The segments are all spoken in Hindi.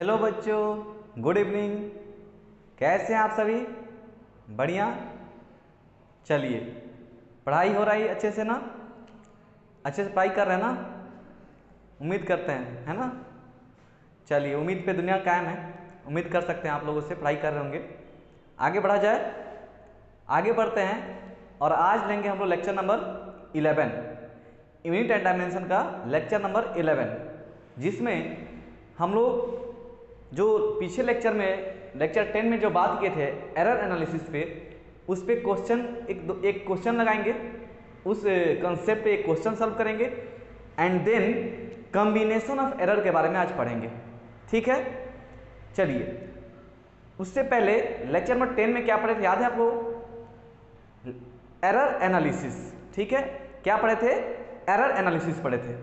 हेलो बच्चों, गुड इवनिंग। कैसे हैं आप सभी? बढ़िया। चलिए, पढ़ाई हो रही अच्छे से ना? अच्छे से पढ़ाई कर रहे हैं ना? उम्मीद करते हैं, है ना? चलिए, उम्मीद पे दुनिया कायम है। उम्मीद कर सकते हैं आप लोगों से पढ़ाई कर रहे होंगे। आगे बढ़ा जाए। आगे बढ़ते हैं और आज लेंगे हम लोग lecture number 11, unit and dimension का लेक्चर नंबर 11, जिसमें हम लोग जो पीछे लेक्चर में लेक्चर 10 में जो बात किए थे एरर एनालिसिस पे, उस पे क्वेश्चन एक क्वेश्चन लगाएंगे, उस कंसेप्ट पे एक क्वेश्चन सॉल्व करेंगे and then combination of error के बारे में आज पढ़ेंगे। ठीक है, चलिए। उससे पहले लेक्चर नंबर 10 में क्या पढ़े थे याद है आपको? Error analysis. ठीक है, क्या पढ़े थे? एरर एनालिसिस पढ़े थे,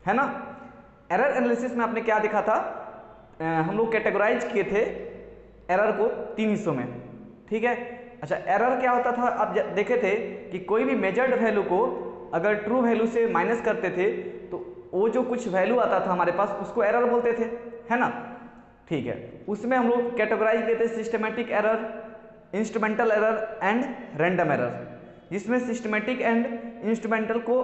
है ना? एरर एनालिसिस में आपने क्या देखा था? हम लोग कैटेगराइज किए थे एरर को 3 हिस्सों में। ठीक है, अच्छा, एरर क्या होता था? आप देखे थे कि कोई भी मेजर्ड वैल्यू को अगर ट्रू वैल्यू से माइनस करते थे तो वो जो कुछ वैल्यू आता था हमारे पास उसको एरर बोलते थे, है ना? ठीक है, उसमें हम लोग कैटेगराइज किए थे systematic error, instrumental error and random error, जिसमें सिस्टमेटिक एंड इंस्ट्रूमेंटल को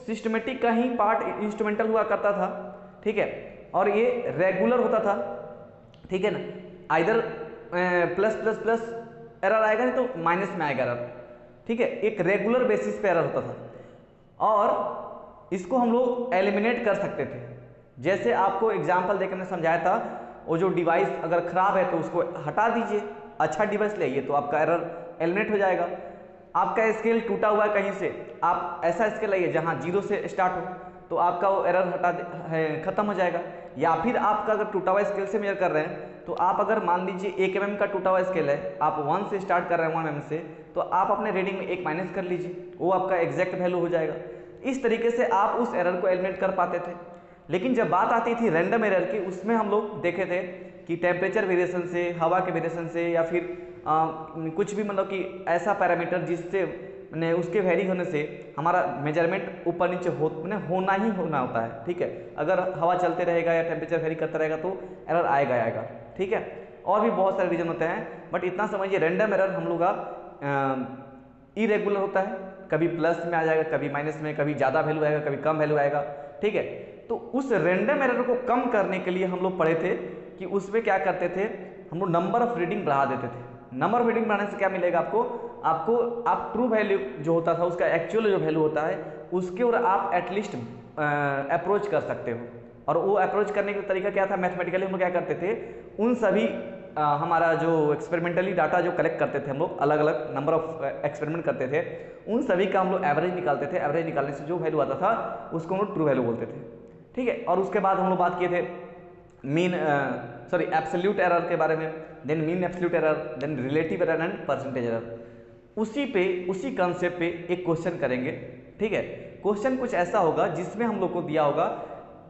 सिस्टमेटिक का ही पार्ट इंस्ट्रूमेंटल हुआ करता था। ठीक है, और ये रेगुलर होता था। ठीक है ना? Either plus plus plus error आएगा, नहीं तो माइनस में आएगा एरर। ठीक है, एक रेगुलर बेसिस पे एरर होता था और इसको हम लोग एलिमिनेट कर सकते थे। जैसे आपको एग्जांपल देकर मैंने समझाया था, वो जो डिवाइस अगर खराब है तो उसको हटा दीजिए, अच्छा डिवाइस लाइए तो आपका एरर एलिमिनेट हो जाएगा। आपका स्केल टूटा हुआ है कहीं से, आप ऐसा स्केल लाइए जहाँ 0 से स्टार्ट हो, तो आपका वो एरर खत्म हो जाएगा। या फिर आपका अगर टूटा हुआ स्केल से मेजर कर रहे हैं तो आप अगर मान लीजिए 1 mm का टूटा हुआ स्केल है, आप 1 से स्टार्ट कर रहे हैं 1 mm से, तो आप अपने रीडिंग में 1 माइनस कर लीजिए, वो आपका एग्जैक्ट वैल्यू हो जाएगा। इस तरीके से आप उस एरर को एलिमिनेट कर पाते थे। लेकिन जब बात आती थी रैंडम एरर की, उसमें हम लोग देखे थे कि टेम्परेचर वेरिएशन से, हवा के वेरिएशन से, या फिर कुछ भी मतलब कि ऐसा पैरामीटर जिससे मैंने उसके वैरी होने से हमारा मेजरमेंट ऊपर नीचे होना ही होना होता है। ठीक है, अगर हवा चलते रहेगा या टेम्परेचर वेरी करता रहेगा तो एरर आएगा आएगा। ठीक है, और भी बहुत सारे रीजन होते हैं, बट इतना समझिए रैंडम एरर हम लोग का इरेगुलर होता है, कभी प्लस में आ जाएगा, कभी माइनस में, कभी ज़्यादा वैल्यू आएगा, कभी कम वैल्यू आएगा। ठीक है, तो उस रैंडम एरर को कम करने के लिए हम लोग पढ़े थे कि उसमें क्या करते थे, हम लोग नंबर ऑफ रीडिंग बढ़ा देते थे। नंबर ऑफ रीडिंग बढ़ाने से क्या मिलेगा आपको? आप ट्रू वैल्यू जो होता था उसका एक्चुअल जो वैल्यू होता है उसके और आप एटलीस्ट अप्रोच कर सकते हो। और वो अप्रोच करने का तरीका क्या था? मैथमेटिकली हम लोग क्या करते थे, उन सभी हमारा जो एक्सपेरिमेंटली डाटा जो कलेक्ट करते थे हम लोग, अलग अलग नंबर ऑफ एक्सपेरिमेंट करते थे, उन सभी का हम लोग एवरेज निकालते थे। एवरेज निकालने से जो वैल्यू आता था उसको हम लोग ट्रू वैल्यू बोलते थे। ठीक है, और उसके बाद हम लोग बात किए थे मीन एब्सोल्यूट एरर के बारे में, then mean absolute error, then relative error and percentage error. उसी कंसेप्ट पे एक क्वेश्चन करेंगे। ठीक है, क्वेश्चन कुछ ऐसा होगा जिसमें हम लोग को दिया होगा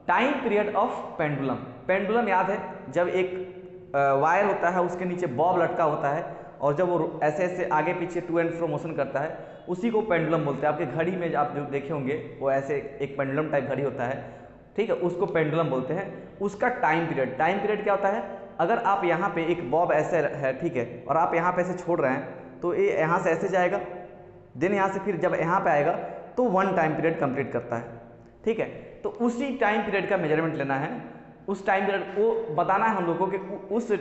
time period of pendulum. Pendulum याद है, जब एक वायर होता है उसके नीचे बॉब लटका होता है और जब वो ऐसे ऐसे आगे पीछे टू एंड फ्रो मोशन करता है, उसी को पेंडुलम बोलते हैं। आपके घड़ी में आप जो देखे होंगे वो ऐसे एक पेंडुलम टाइप घड़ी होता है। ठीक है, उसको पेंडुलम बोलते हैं। उसका टाइम पीरियड क्या होता है? अगर आप यहाँ पे एक बॉब ऐसे है, ठीक है, और आप यहाँ पे ऐसे छोड़ रहे हैं तो ये यहाँ से ऐसे जाएगा, देन यहाँ से फिर जब यहाँ पे आएगा तो 1 टाइम पीरियड कंप्लीट करता है। ठीक है, तो उसी टाइम पीरियड का मेजरमेंट लेना है, उस टाइम पीरियड को बताना है हम लोगों को कि उस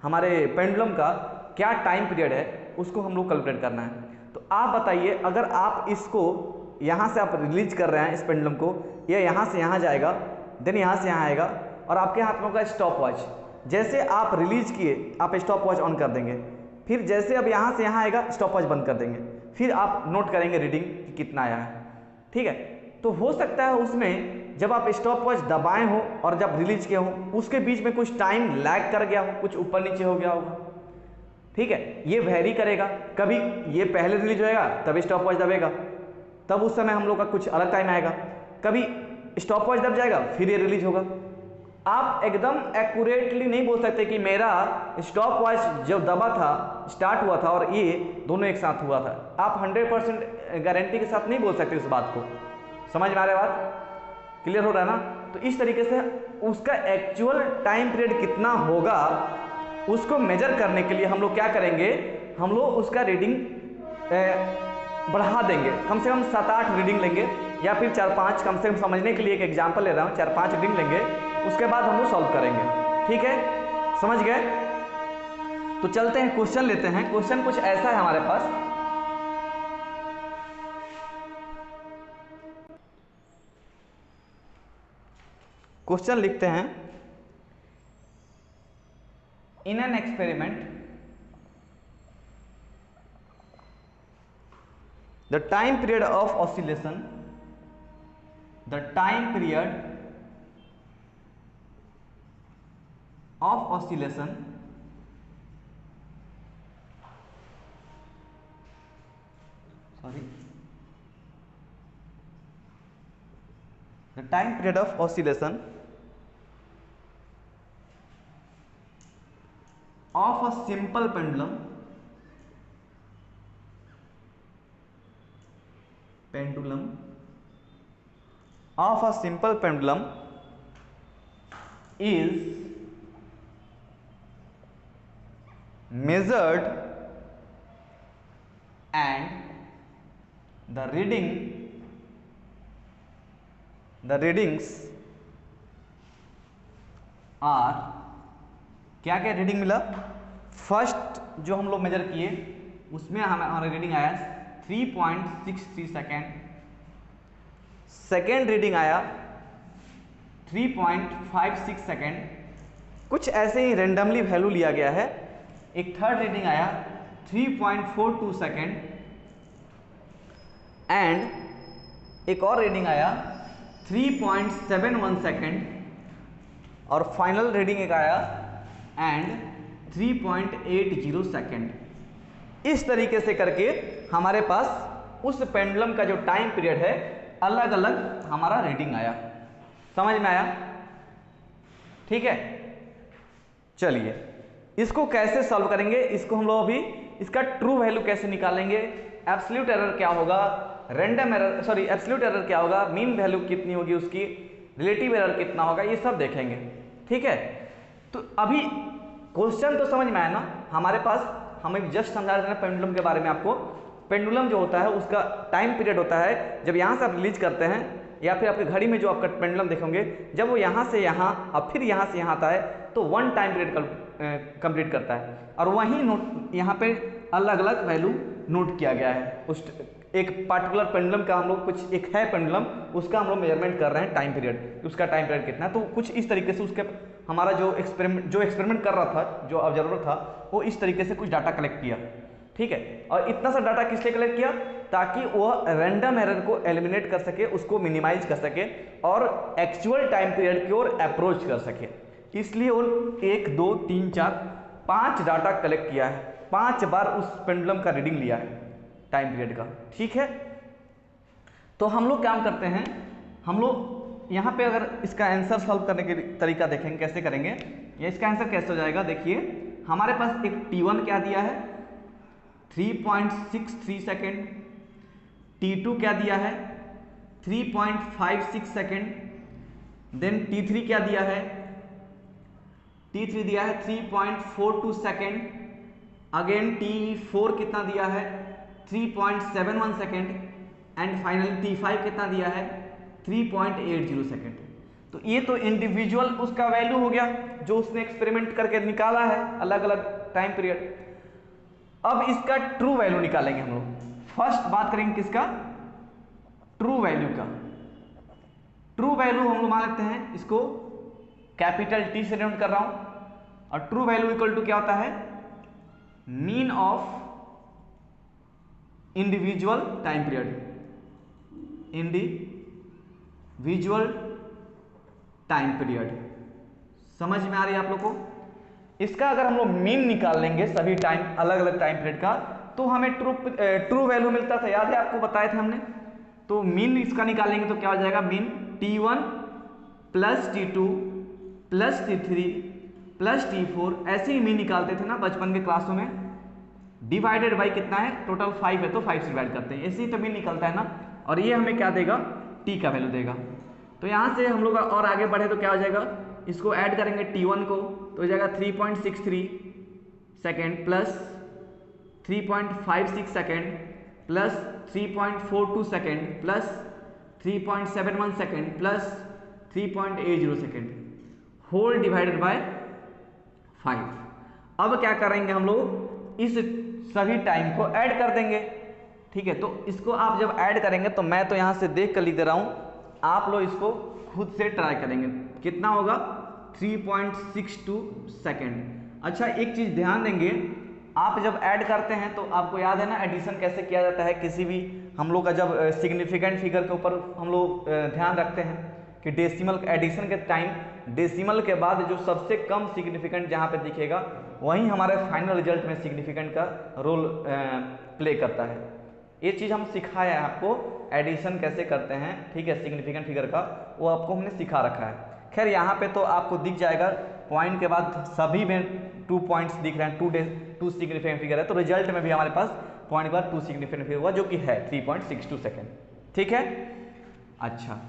हमारे पेंडुलम का क्या टाइम पीरियड है, उसको हम लोग कैलकुलेट करना है। तो आप बताइए, अगर आप इसको यहाँ से आप रिलीज कर रहे हैं इस पेंडुलम को, ये यहाँ से यहाँ जाएगा, देन यहाँ से यहाँ आएगा, और आपके हाथ में होगा स्टॉप वॉच। जैसे आप रिलीज किए, आप स्टॉप वॉच ऑन कर देंगे, फिर जैसे अब यहाँ से यहाँ आएगा स्टॉप वॉच बंद कर देंगे, फिर आप नोट करेंगे रीडिंग कि कितना आया है। ठीक है, तो हो सकता है उसमें जब आप स्टॉप वॉच दबाए हो और जब रिलीज किए हो उसके बीच में कुछ टाइम लैग कर गया हो, कुछ ऊपर नीचे हो गया होगा। ठीक है, ये वेरी करेगा, कभी ये पहले रिलीज होएगा तभी स्टॉप वॉच दबेगा, तब उस समय हम लोग का कुछ अलग टाइम आएगा, कभी स्टॉप वॉच दब जाएगा फिर ये रिलीज होगा। आप एकदम एक्यूरेटली नहीं बोल सकते कि मेरा स्टॉप वॉच जब दबा था, स्टार्ट हुआ था और ये दोनों एक साथ हुआ था। आप 100% गारंटी के साथ नहीं बोल सकते उस बात को। समझ में आ रहा है बात? क्लियर हो रहा है ना? तो इस तरीके से उसका एक्चुअल टाइम पीरियड कितना होगा उसको मेजर करने के लिए हम लोग क्या करेंगे, हम लोग उसका रीडिंग बढ़ा देंगे, कम से कम 7-8 रीडिंग लेंगे या फिर 4-5, कम से कम समझने के लिए एक एग्जांपल ले रहा हूँ, 4-5 रीडिंग लेंगे, उसके बाद हम लोग सॉल्व करेंगे। ठीक है, समझ गए? तो चलते हैं क्वेश्चन लेते हैं। क्वेश्चन कुछ ऐसा है हमारे पास, क्वेश्चन लिखते हैं, in an experiment the time period of oscillation of a simple pendulum is measured and the readings are, क्या क्या रीडिंग मिला? फर्स्ट जो हम लोग मेजर किए उसमें हमारा रीडिंग आया 3.63 सेकेंड, सेकेंड रीडिंग आया 3.56 सेकेंड, कुछ ऐसे ही रेंडमली वैल्यू लिया गया है। एक थर्ड रीडिंग आया 3.42 सेकेंड एंड एक और रीडिंग आया 3.71 सेकेंड और फाइनल रीडिंग एक आया एंड 3.80 सेकेंड। इस तरीके से करके हमारे पास उस पेंडुलम का जो टाइम पीरियड है अलग अलग हमारा रीडिंग आया। समझ में आया? ठीक है, चलिए इसको कैसे सॉल्व करेंगे, इसको हम लोग अभी इसका ट्रू वैल्यू कैसे निकालेंगे, एब्सोल्यूट एरर क्या होगा, random error sorry absolute error क्या होगा, मीन वैल्यू कितनी होगी उसकी, रिलेटिव एरर कितना होगा, ये सब देखेंगे। ठीक है, तो अभी क्वेश्चन तो समझ में आया ना हमारे पास, हमें जस्ट समझा रहे हैं पेंडुलम के बारे में आपको। पेंडुलम जो होता है उसका टाइम पीरियड होता है जब यहाँ से आप रिलीज करते हैं या फिर आपके घड़ी में जो आपका पेंडुलम देखेंगे जब वो यहाँ से यहाँ और फिर यहाँ से यहाँ आता है तो 1 टाइम पीरियड कंप्लीट करता है और वहीं नोट यहाँ पे अलग अलग वैल्यू नोट किया गया है। उस एक पार्टिकुलर पेंडुलम का हम लोग कुछ एक है पेंडुलम उसका हम लोग मेजरमेंट कर रहे हैं टाइम पीरियड, उसका टाइम पीरियड कितना है। तो कुछ इस तरीके से उसके हमारा जो एक्सपेरिमेंट कर रहा था जो ऑब्जर्वर था वो इस तरीके से कुछ डाटा कलेक्ट किया। ठीक है, और इतना सा डाटा किस लिए कलेक्ट किया ताकि वह रैंडम एरर को एलिमिनेट कर सके, उसको मिनिमाइज कर सके और एक्चुअल टाइम पीरियड की ओर अप्रोच कर सके। इसलिए वो 1 2 3 4 5 डाटा कलेक्ट किया है, 5 बार उस पेंडुलम का रीडिंग लिया है टाइम पीरियड का। ठीक है, तो हम लोग काम करते हैं, हम लोग यहाँ पे अगर इसका आंसर सॉल्व करने के तरीका देखेंगे कैसे करेंगे या इसका आंसर कैसे हो जाएगा। देखिए हमारे पास एक T1 क्या दिया है 3.63 सेकेंड, T2 क्या दिया है 3.56 सेकेंड, देन T3 क्या दिया है, T3 दिया है 3.42 सेकेंड, अगेन T4 कितना दिया है 3.71 सेकेंड एंड फाइनली T5 कितना दिया है 3.80 सेकेंड। तो ये तो इंडिविजुअल उसका वैल्यू हो गया जो उसने एक्सपेरिमेंट करके निकाला है अलग अलग टाइम पीरियड। अब इसका ट्रू वैल्यू निकालेंगे हम लोग। फर्स्ट बात करेंगे किसका, ट्रू वैल्यू का। ट्रू वैल्यू हम लोग मान लेते हैं इसको कैपिटल T से डिनोट कर रहा हूं और ट्रू वैल्यू इक्वल टू क्या होता है mean of individual time period, individual time period. समझ में आ रही है आप लोग को? इसका अगर हम लोग मीन निकाल लेंगे सभी टाइम अलग अलग टाइम पीरियड का तो हमें ट्रू वैल्यू मिलता था, याद है आपको बताया था हमने। तो मीन इसका निकालेंगे तो क्या हो जाएगा mean T1 plus T2 plus T3 plus T4, ऐसे ही मीन निकालते थे ना बचपन के क्लासों में। डिवाइडेड बाई कितना है टोटल 5 है तो 5 से डिवाइड करते हैं, ऐसे ही तो मीन निकलता है ना। और ये हमें क्या देगा T का वैल्यू देगा। तो यहाँ से हम लोग और आगे बढ़े तो क्या हो जाएगा, इसको ऐड करेंगे T1 को तो हो जाएगा 3.63 second plus 3.56 second plus 3.42 second plus 3.71 second plus 3.80 second whole divided by 5। अब क्या करेंगे हम लोग, इस सभी टाइम को ऐड कर देंगे। ठीक है, तो इसको आप जब ऐड करेंगे तो मैं तो यहाँ से देख कर लिख दे रहा हूँ, आप लोग इसको खुद से ट्राई करेंगे। कितना होगा, 3.62 सेकेंड। अच्छा एक चीज़ ध्यान देंगे, आप जब ऐड करते हैं तो आपको याद है ना एडिशन कैसे किया जाता है, किसी भी हम लोग का जब सिग्निफिकेंट फिगर के ऊपर हम लोग ध्यान रखते हैं कि डेसिमल एडिशन के टाइम डेसिमल के बाद जो सबसे कम सिग्निफिकेंट जहाँ पे दिखेगा वहीं हमारे फाइनल रिजल्ट में सिग्निफिकेंट का रोल प्ले करता है। ये चीज़ हम सिखाया है आपको, एडिशन कैसे करते हैं, ठीक है, सिग्निफिकेंट फिगर का वो आपको हमने सिखा रखा है। खैर यहाँ पे तो आपको दिख जाएगा पॉइंट के बाद सभी में 2 पॉइंट्स दिख रहे हैं, 2 सिग्निफिकेंट फिगर है, तो रिजल्ट में भी हमारे पास पॉइंट के बाद 2 सिग्निफिकेंट फिगर हुआ जो कि है 3.62 सेकेंड। ठीक है, अच्छा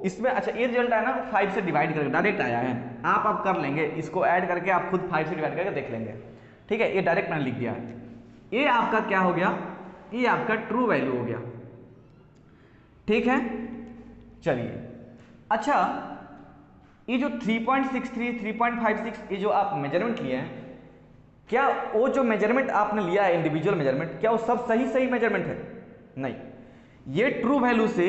इसमें अच्छा ये रिजल्ट आया ना 5 से डिवाइड करके डायरेक्ट आया है, आप अब कर लेंगे इसको ऐड करके, आप खुद 5 से डिवाइड करके देख लेंगे। ठीक है, ये डायरेक्ट मैंने लिख दिया है। ये आपका क्या हो गया, ये आपका ट्रू वैल्यू हो गया। ठीक है, चलिए अच्छा ये जो 3.63 3.56 ये जो आप मेजरमेंट लिए हैं, क्या वो जो मेजरमेंट आपने लिया है इंडिविजुअल मेजरमेंट, क्या वो सब सही मेजरमेंट है? नहीं, ये ट्रू वैल्यू से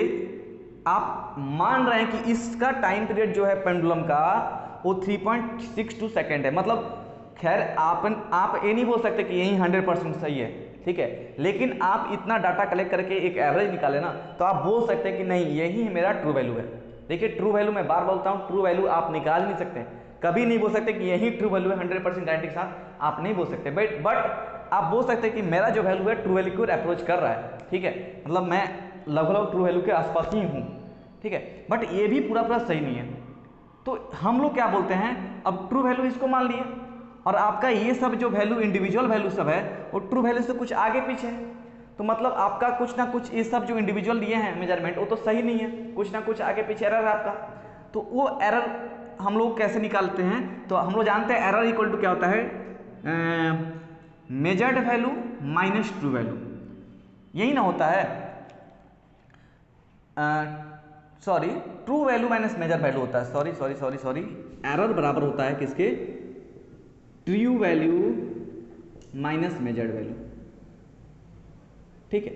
आप मान रहे हैं कि इसका टाइम पीरियड जो है पेंडुलम का वो 3.62 सेकेंड है। मतलब खैर आप ये नहीं बोल सकते कि यही 100% सही है, ठीक है, लेकिन आप इतना डाटा कलेक्ट करके एक एवरेज निकाले ना तो आप बोल सकते हैं कि नहीं यही मेरा ट्रू वैल्यू है। देखिए ट्रू वैल्यू मैं बार बोलता हूँ, ट्रू वैल्यू आप निकाल नहीं सकते, कभी नहीं बोल सकते कि यही ट्रू वैल्यू है 100% गारंटी के साथ, आप नहीं बोल सकते। बट आप बोल सकते हैं कि मेरा जो वैल्यू है ट्रू वैल्यू की ओर अप्रोच कर रहा है। ठीक है, मतलब मैं लगभग ट्रू वैल्यू के आसपास ही हूँ। ठीक है, बट ये भी पूरा सही नहीं है, तो हम लोग क्या बोलते हैं, अब ट्रू वैल्यू इसको मान लिए और आपका ये सब जो वैल्यू इंडिविजुअल वैल्यू सब है वो ट्रू वैल्यू से कुछ आगे पीछे है, तो मतलब आपका कुछ ना कुछ ये सब जो इंडिविजुअल लिए हैं मेजरमेंट वो तो सही नहीं है, कुछ ना कुछ आगे पीछे एरर है आपका। तो वो एरर हम लोग कैसे निकालते हैं, तो हम लोग जानते हैं एरर इक्वल टू क्या होता है, measured value minus true value, यही ना होता है, sorry true value minus measure value होता है, सॉरी एरर बराबर होता है किसके, true value minus measured value. ठीक है,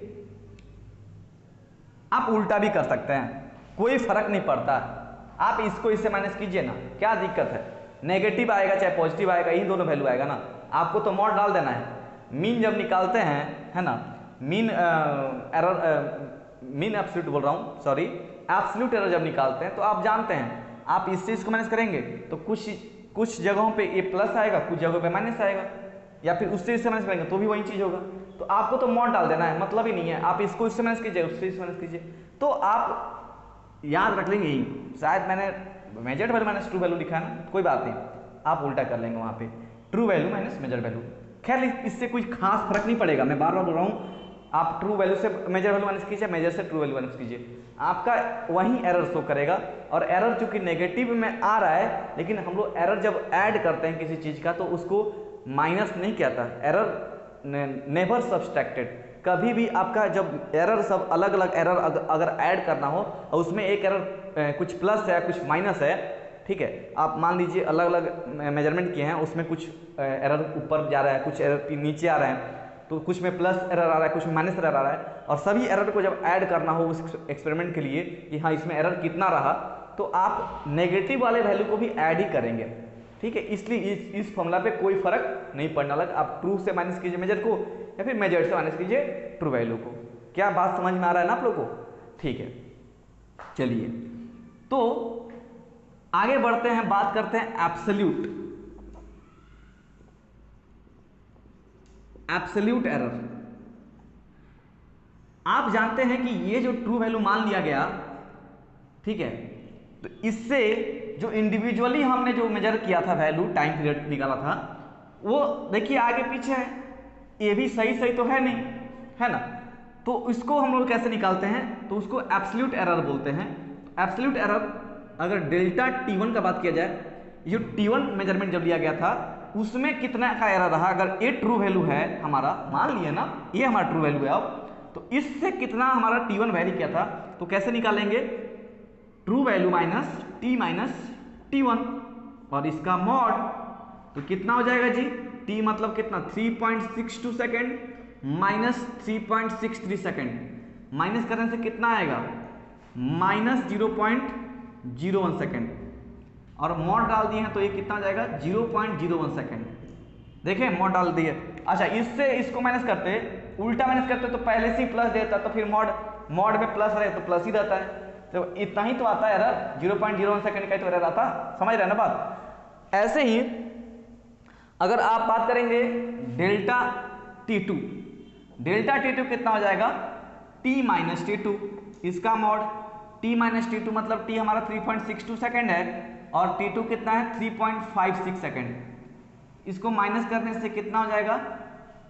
आप उल्टा भी कर सकते हैं, कोई फर्क नहीं पड़ता, आप इसको इससे माइनस कीजिए ना, क्या दिक्कत है, नेगेटिव आएगा चाहे पॉजिटिव आएगा, यही दोनों वैल्यू आएगा ना, आपको तो मॉड डाल देना है। मीन जब निकालते हैं है ना, मीन मीन एब्सोल्यूट बोल रहा हूँ, सॉरी एब्सोल्यूट एरर जब निकालते हैं तो आप जानते हैं आप इससे इसको माइनस करेंगे तो कुछ जगहों पे ये प्लस आएगा, कुछ जगहों पे माइनस आएगा, या फिर उससे इससे माइनस करेंगे तो भी वही चीज़ होगा। तो आपको तो मॉड डाल देना है, मतलब ही नहीं है आप इसको इससे माइनस कीजिए उससे इससे माइनस कीजिए, तो आप याद रख लेंगे यही। शायद मैंने measured value minus true value लिखा है ना, कोई बात नहीं, आप उल्टा कर लेंगे वहाँ पे, true value minus measured value. खैर इससे कोई खास फर्क नहीं पड़ेगा, मैं बार बार बोल रहा हूँ, आप ट्रू वैल्यू से मेजर वैल्यू माइनस कीजिए, मेजर से ट्रू वैल्यू माइनस कीजिए, आपका वही एरर शो करेगा। और एरर चूंकि नेगेटिव में आ रहा है, लेकिन हम लोग एरर जब ऐड करते हैं किसी चीज़ का तो उसको माइनस नहीं कहता, एरर नेवर सब्सट्रैक्टेड, कभी भी आपका जब एरर सब अलग अलग एरर अगर ऐड करना हो और उसमें एक एरर कुछ प्लस है कुछ माइनस है, ठीक है, आप मान लीजिए अलग अलग मेजरमेंट किए हैं, उसमें कुछ एरर ऊपर जा रहा है, कुछ एरर नीचे आ रहा है, तो कुछ में प्लस एरर आ रहा है, कुछ में माइनस एरर आ रहा है, और सभी एरर को जब ऐड करना हो उस एक्सपेरिमेंट के लिए कि हाँ इसमें एरर कितना रहा, तो आप नेगेटिव वाले वैल्यू को भी ऐड ही करेंगे। ठीक है, इसलिए इस फॉर्मूला पे कोई फर्क नहीं पड़ने लगा, आप ट्रू से माइनस कीजिए मेजर को या फिर मेजर से माइनस कीजिए ट्रू वैल्यू को। क्या बात समझ में आ रहा है ना आप लोग को? ठीक है, चलिए तो आगे बढ़ते हैं, बात करते हैं एब्सोल्यूट एरर। आप जानते हैं कि ये जो ट्रू वैल्यू मान लिया गया, ठीक है, तो इससे जो इंडिविजुअली हमने जो मेजर किया था वैल्यू टाइम पीरियड निकाला था वो देखिए आगे पीछे है, ये भी सही तो है नहीं, है ना, तो इसको हम लोग कैसे निकालते हैं, तो उसको एब्सोल्यूट एरर बोलते हैं। एब्सोल्यूट एरर अगर डेल्टा T1 का बात किया जाए, ये T1 मेजरमेंट जब लिया गया था उसमें कितना का एरर रहा, अगर ये ट्रू वैल्यू है हमारा, मान लिए ना ये हमारा ट्रू वैल्यू है, अब तो इससे कितना हमारा T1 वैल्यू क्या था, तो कैसे निकालेंगे, ट्रू वैल्यू माइनस T1 और इसका मॉड, तो कितना हो जाएगा जी, T मतलब कितना 3.62 सेकेंड माइनस 3.63 सेकेंड, माइनस करने से कितना आएगा माइनस 0.01 सेकेंड, और मॉड डाल दिए हैं तो ये कितना हो जाएगा 0.01 सेकेंड। देखिए मॉड डाल दिए। अच्छा, इससे इसको माइनस करते, उल्टा माइनस करते तो पहले से ही प्लस देता, तो फिर मॉड में प्लस रहे तो प्लस ही रहता है, तो इतना ही तो आता है एरर, 0.01 सेकेंड का ही तो एरर आता, समझ रहे हैं ना बात। ऐसे ही अगर आप बात करेंगे डेल्टा T2 कितना हो जाएगा T माइनस T2, इसका मॉड T माइनस T2 मतलब T हमारा 3.62 सेकेंड है और T2 कितना है 3.56 सेकेंड, इसको माइनस करने से कितना हो जाएगा,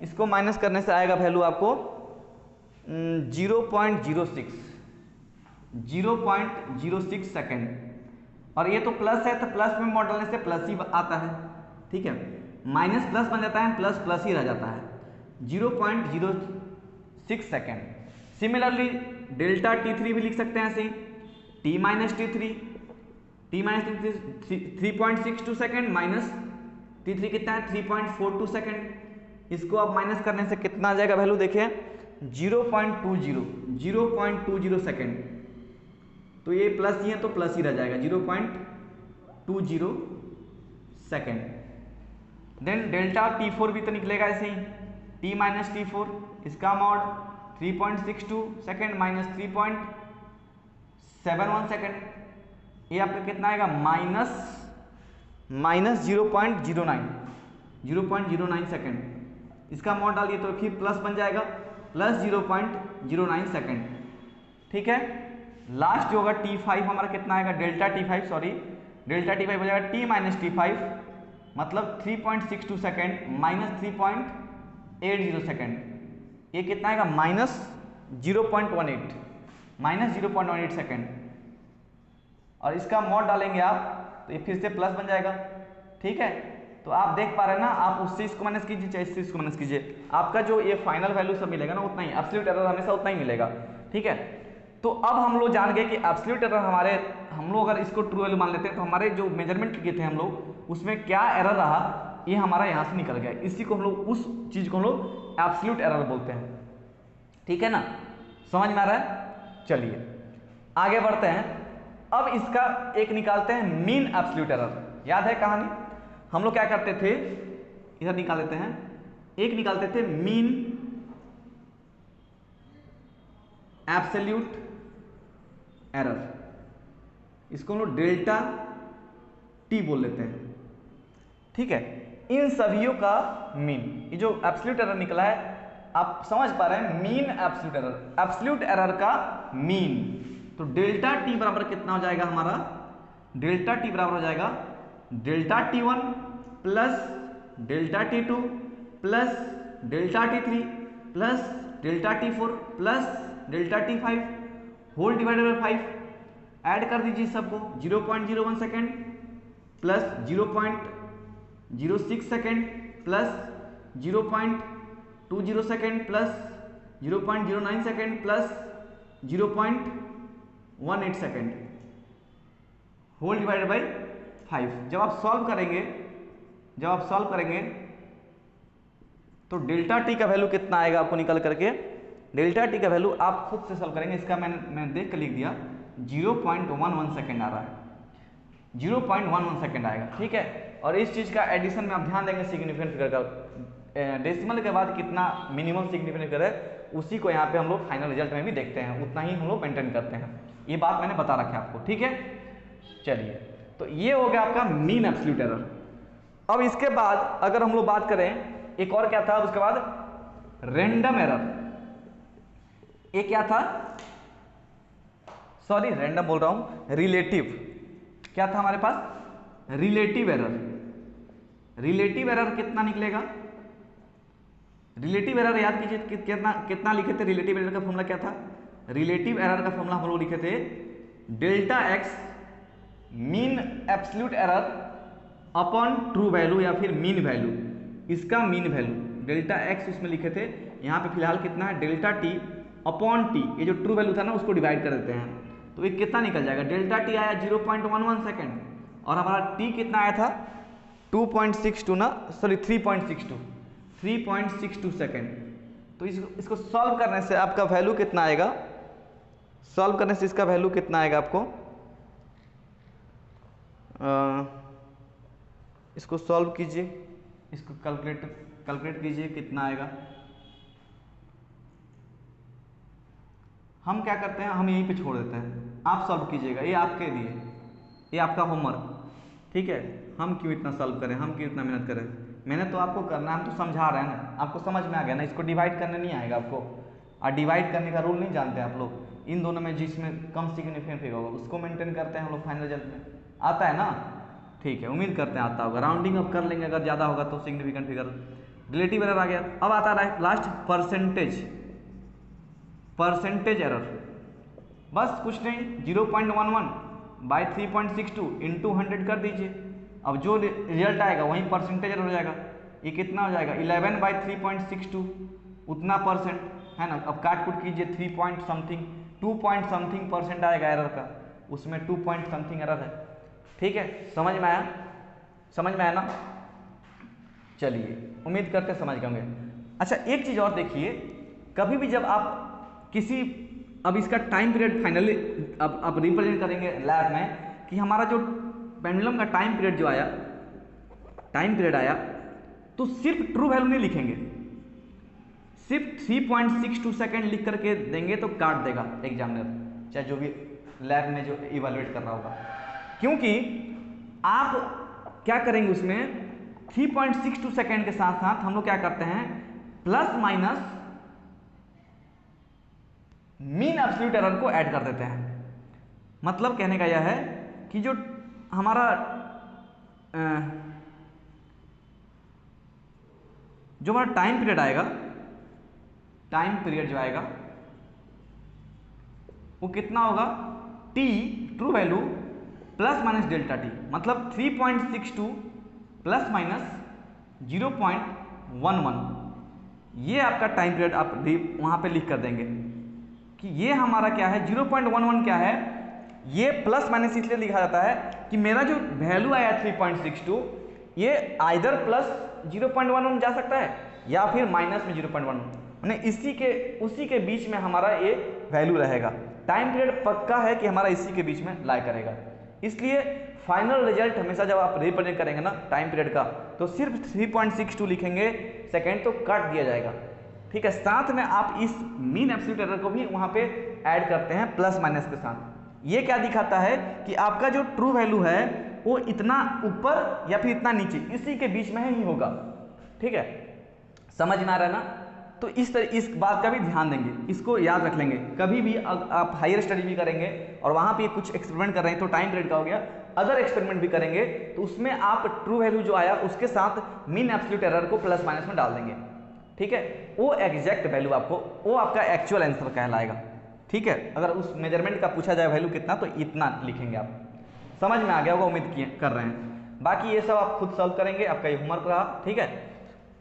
इसको माइनस करने से आएगा वैल्यू आपको 0.06 सेकेंड, और ये तो प्लस है तो प्लस में मॉड डालने से प्लस ही आता है, ठीक है, माइनस प्लस बन जाता है, प्लस प्लस ही रह जाता है, 0.06 सेकेंड। सिमिलरली डेल्टा T3 भी लिख सकते हैं ऐसे, T minus T3 3.62 second minus T3 कितना है 3.42 सेकेंड, इसको आप माइनस करने से कितना आ जाएगा वैल्यू, देखिए 0.20 सेकेंड, तो ये प्लस ही है तो प्लस ही रह जाएगा 0.20 सेकेंड। देन डेल्टा T4 भी तो निकलेगा ऐसे ही, T माइनस T4 इसका मॉड 3.62 सेकेंड माइनस 3.71 सेकेंड, ये आपका कितना आएगा माइनस 0.09 सेकेंड, इसका मॉड डालिए तो फिर प्लस बन जाएगा प्लस 0.09 सेकेंड, ठीक है। लास्ट जो होगा T5 हमारा कितना आएगा, डेल्टा T5 हो जाएगा T माइनस T5 मतलब 3.62 सेकेंड माइनस 3.80 सेकेंड, ये कितना आएगा माइनस 0.18 सेकेंड, और इसका मॉड डालेंगे आप तो ये फिर से प्लस बन जाएगा, ठीक है। तो आप देख पा रहे हैं ना, आप उससे इसको माइनस कीजिए चाहे इससे इसको माइनस कीजिए, आपका जो ये फाइनल वैल्यू सब मिलेगा ना उतना ही, एब्सोल्यूट एरर हमेशा उतना ही मिलेगा, ठीक है। तो अब हम लोग जान गए कि एब्सोल्यूट एरर हमारे, हम लोग अगर इसको ट्रू वैल्यू मान लेते हैं तो हमारे जो मेजरमेंट किए थे हम लोग उसमें क्या एरर रहा ये हमारा यहाँ से निकल गया, इसी को हम लोग, उस चीज को हम लोग एब्सोल्यूट एरर बोलते हैं, ठीक है ना, समझ में आ रहा है। चलिए आगे बढ़ते हैं, अब इसका एक निकालते हैं मीन एब्सोल्यूट एरर। याद है कहानी, हम लोग क्या करते थे, इधर निकाल लेते हैं, एक निकालते थे मीन एब्सोल्यूट एरर, इसको हम लोग डेल्टा T बोल लेते हैं, ठीक है। इन सभीयों का मीन, ये जो एब्सोल्यूट एरर निकला है आप समझ पा रहे हैं, मीन एब्सोल्यूट एरर का मीन, तो डेल्टा T बराबर कितना हो जाएगा हमारा, डेल्टा T बराबर हो जाएगा delta T1 plus delta T2 plus delta T3 plus delta T4 plus delta T5 whole divided by 5, add कर दीजिए सबको, 0.01 second plus 0.06 second plus 0.20 second plus 0.09 second plus 0.18 second whole divided by 5। जब आप सॉल्व करेंगे तो डेल्टा T का वैल्यू कितना आएगा आपको निकल करके, डेल्टा T का वैल्यू आप खुद से सॉल्व करेंगे, इसका मैंने देख कर लिख दिया, 0.11 सेकेंड आ रहा है, 0.11 सेकेंड आएगा, ठीक है। और इस चीज़ का एडिशन में आप ध्यान देंगे सिग्निफिकेंट फिगर का, डेसिमल के बाद कितना मिनिमम सिग्निफिकेंट फिगर है उसी को यहाँ पे हम लोग फाइनल रिजल्ट में भी देखते हैं, उतना ही हम लोग मेंटेन करते हैं, ये बात मैंने बता रखा है आपको, ठीक है। चलिए तो ये हो गया आपका मीन एब्सोल्यूट एरर। अब इसके बाद अगर हम लोग बात करें, एक और क्या था उसके बाद, रैंडम एरर। ये क्या था, सॉरी रैंडम बोल रहा हूं, रिलेटिव, क्या था हमारे पास, रिलेटिव एरर। रिलेटिव एरर कितना निकलेगा, रिलेटिव एरर याद कीजिए कितना कितना लिखे थे। रिलेटिव एरर का फॉर्मूला क्या था? रिलेटिव एरर का फॉर्मूला हम लोग लिखे थे delta x mean absolute error upon true value या फिर मीन वैल्यू, इसका मीन वैल्यू डेल्टा एक्स उसमें लिखे थे। यहाँ पे फिलहाल कितना है? डेल्टा टी अपॉन टी, ये जो ट्रू वैल्यू था ना उसको डिवाइड कर देते हैं तो ये कितना निकल जाएगा? डेल्टा टी आया 0.11 सेकेंड और हमारा टी कितना आया था? 2.62 ना, सॉरी 3.62 सेकेंड। तो इसको सॉल्व करने से आपका वैल्यू कितना आएगा? सॉल्व करने से इसका वैल्यू कितना आएगा आपको? इसको सॉल्व कीजिए, इसको कैलकुलेट कीजिए कितना आएगा। हम क्या करते हैं, हम यहीं पे छोड़ देते हैं, आप सॉल्व कीजिएगा, ये आपके लिए, ये आपका होमवर्क, ठीक है। हम क्यों इतना सॉल्व करें, हम क्यों इतना मेहनत करें? मेहनत तो आपको करना है, हम तो समझा रहे हैं ना, आपको समझ में आ गया ना। इसको डिवाइड करने नहीं आएगा आपको, और डिवाइड करने का रूल नहीं जानते आप लोग। इन दोनों में जिसमें कम सिग्निफिकेंट फिगर होगा उसको मेंटेन करते हैं हम लोग फाइनल रिजल्ट में, आता है ना, ठीक है। उम्मीद करते हैं आता होगा, राउंडिंग अब कर लेंगे, अगर ज़्यादा होगा तो सिग्निफिकेंट फिगर। रिलेटिव एरर आ गया। अब आता है लास्ट परसेंटेज एरर। बस कुछ नहीं, 0.11 बाई 3.62 इंटू 100 कर दीजिए। अब जो रिजल्ट आएगा वही परसेंटेज एरर हो जाएगा। ये कितना हो जाएगा? 11 बाई 3.62 उतना परसेंट है ना। अब काट कुट कीजिए, 3 point something 2 point something percent आएगा एरर का, उसमें 2 पॉइंट समथिंग एरर है, ठीक है। समझ में आया? समझ में आया ना? चलिए, उम्मीद करते समझ गए होंगे। अच्छा, एक चीज़ और देखिए, कभी भी जब आप किसी, अब इसका टाइम पीरियड फाइनली अब रिप्रेजेंट करेंगे लैब में कि हमारा जो पेंडुलम का टाइम पीरियड जो आया, टाइम पीरियड आया, तो सिर्फ ट्रू वैल्यू नहीं लिखेंगे, सिर्फ 3.62 सेकेंड लिख करके देंगे तो काट देगा एग्जामिनर, चाहे जो भी लैब में जो इवैल्यूएट कर रहा होगा। क्योंकि आप क्या करेंगे उसमें 3.62 सेकेंड के साथ साथ हम लोग क्या करते हैं, plus minus mean absolute error को ऐड कर देते हैं। मतलब कहने का यह है कि जो हमारा टाइम पीरियड आएगा, टाइम पीरियड जो आएगा वो कितना होगा? T true value plus minus delta T, मतलब 3.62 प्लस माइनस 0.11, ये आपका टाइम पीरियड आप वहां पे लिख कर देंगे कि ये हमारा क्या है, 0.11 क्या है। ये प्लस माइनस इसलिए लिखा जाता है कि मेरा जो वैल्यू आया 3.62, ये आइदर प्लस 0.11 जा सकता है या फिर माइनस में 0.11, यानी उसी के बीच में हमारा ये वैल्यू रहेगा। टाइम पीरियड पक्का है कि हमारा इसी के बीच में लाई करेगा। इसलिए फाइनल रिजल्ट हमेशा जब आप रिप्रेजेंट करेंगे ना टाइम पीरियड का, तो सिर्फ 3.62 लिखेंगे सेकेंड तो काट दिया जाएगा, ठीक है। साथ में आप इस मीन एब्सोल्यूट एरर को भी वहां पे ऐड करते हैं प्लस माइनस के साथ। ये क्या दिखाता है कि आपका जो ट्रू वैल्यू है वो इतना ऊपर या फिर इतना नीचे, इसी के बीच में ही होगा, ठीक है। समझ में आ रहा है ना? तो इस बात का भी ध्यान देंगे, इसको याद रख लेंगे। कभी भी आप हायर स्टडी भी करेंगे और वहां पे कुछ एक्सपेरिमेंट कर रहे हैं, तो टाइम पीरियड का हो गया, अदर एक्सपेरिमेंट भी करेंगे तो उसमें आप ट्रू वैल्यू जो आया उसके साथ मीन एब्सोल्यूट एरर को प्लस माइनस में डाल देंगे, ठीक है। वो एग्जैक्ट वैल्यू आपको, वो आपका एक्चुअल आंसर कहलाएगा, ठीक है। अगर उस मेजरमेंट का पूछा जाए वैल्यू कितना, तो इतना लिखेंगे आप। समझ में आ गया होगा, उम्मीद कर रहे हैं। बाकी ये सब आप खुद सॉल्व करेंगे, आपका ये होमवर्क रहा, ठीक है।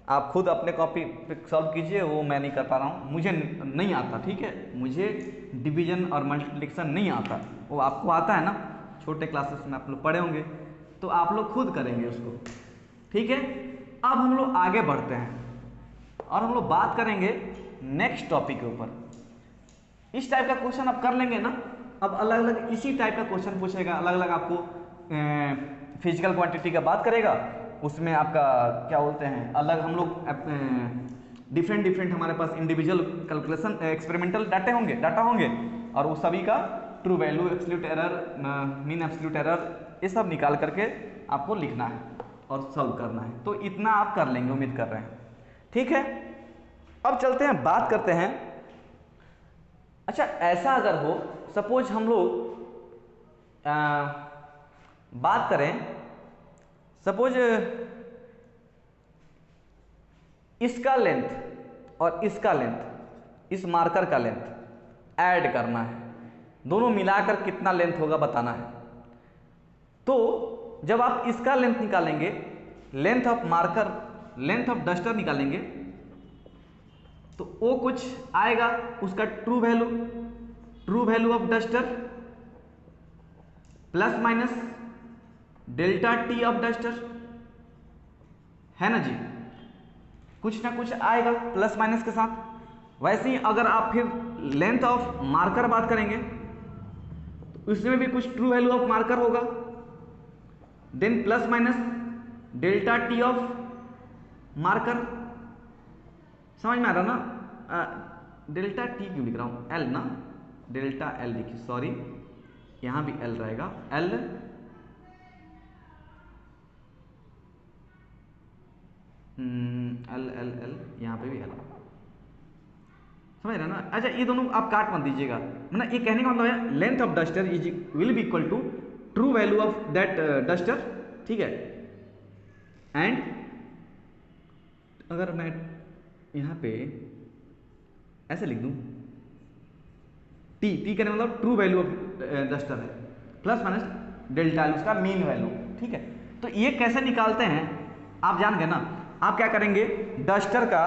आप खुद अपने कॉपी पे सॉल्व कीजिए, वो मैं नहीं कर पा रहा हूँ, मुझे नहीं आता, ठीक है। मुझे डिवीजन और मल्टीप्लिकेशन नहीं आता, वो आपको आता है ना, छोटे क्लासेस में आप लोग पढ़े होंगे, तो आप लोग खुद करेंगे उसको, ठीक है। अब हम लोग आगे बढ़ते हैं और हम लोग बात करेंगे नेक्स्ट टॉपिक के ऊपर। इस टाइप का क्वेश्चन आप कर लेंगे ना, अब अलग अलग इसी टाइप का क्वेश्चन पूछेगा, अलग अलग आपको फिजिकल क्वांटिटी का बात करेगा, उसमें आपका क्या बोलते हैं, अलग हम लोग डिफरेंट हमारे पास इंडिविजुअल कैलकुलेशन एक्सपेरिमेंटल डाटा होंगे और वो सभी का true value, absolute error, mean absolute error, ये सब निकाल करके आपको लिखना है और सॉल्व करना है। तो इतना आप कर लेंगे, उम्मीद कर रहे हैं, ठीक है। अब चलते हैं, बात करते हैं। अच्छा, ऐसा अगर हो, सपोज हम लोग बात करें, सपोज इसका लेंथ और इसका लेंथ, इस मार्कर का लेंथ ऐड करना है, दोनों मिलाकर कितना लेंथ होगा बताना है। तो जब आप इसका लेंथ निकालेंगे, length of marker, length of duster निकालेंगे, तो वो कुछ आएगा, उसका true value of duster plus minus delta T of duster, है ना जी, कुछ ना कुछ आएगा प्लस माइनस के साथ। वैसे ही अगर आप फिर लेंथ ऑफ मार्कर बात करेंगे तो उसमें भी कुछ ट्रू वैल्यू ऑफ मार्कर होगा, then plus minus delta T of marker. समझ में आ रहा ना? डेल्टा टी क्यों लिख रहा हूं, एल ना, डेल्टा एल लिखिए, सॉरी यहां भी एल रहेगा, एल एल एल एल, यहां पे भी एल, समझ रहे ना? अच्छा ये दोनों आप काट मत दीजिएगा, मतलब ये कहने का मतलब है length of duster is will be equal to true value of that duster, ठीक है। एंड अगर मैं यहां पे ऐसे लिख दूं, टी कहने मतलब ट्रू वैल्यू ऑफ डस्टर है, प्लस माइनस डेल्टा एल उसका मीन वैल्यू, ठीक है। तो ये कैसे निकालते हैं आप जान गए ना? आप क्या करेंगे, डस्टर का